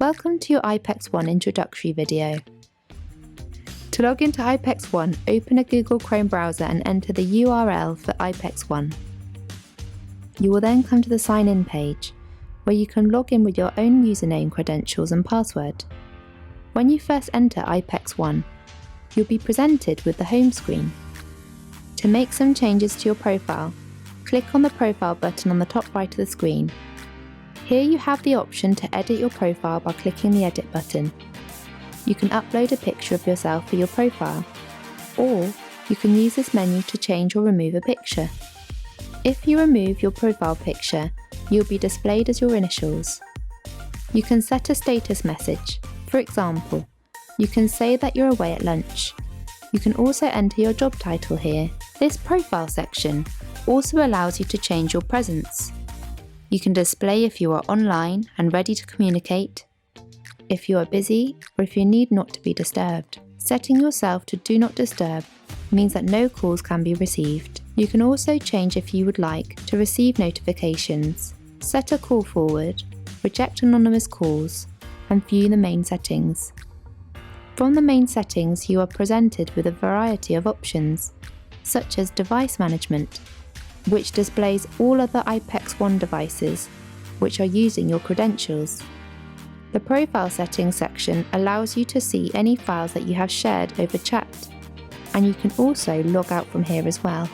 Welcome to your iPECS 1 introductory video. To log into iPECS 1, open a Google Chrome browser and enter the URL for iPECS 1. You will then come to the Sign In page, where you can log in with your own username, credentials and password. When you first enter iPECS 1, you'll be presented with the home screen. To make some changes to your profile, click on the Profile button on the top right of the screen. Here you have the option to edit your profile by clicking the Edit button. You can upload a picture of yourself for your profile, or you can use this menu to change or remove a picture. If you remove your profile picture, you'll be displayed as your initials. You can set a status message. For example, you can say that you're away at lunch. You can also enter your job title here. This profile section also allows you to change your presence. You can display if you are online and ready to communicate, if you are busy, or if you need not to be disturbed. Setting yourself to Do Not Disturb means that no calls can be received. You can also change if you would like to receive notifications, set a call forward, reject anonymous calls, and view the main settings. From the main settings, you are presented with a variety of options, such as device management, which displays all other iPECS 1 devices which are using your credentials. The Profile Settings section allows you to see any files that you have shared over chat, and you can also log out from here as well.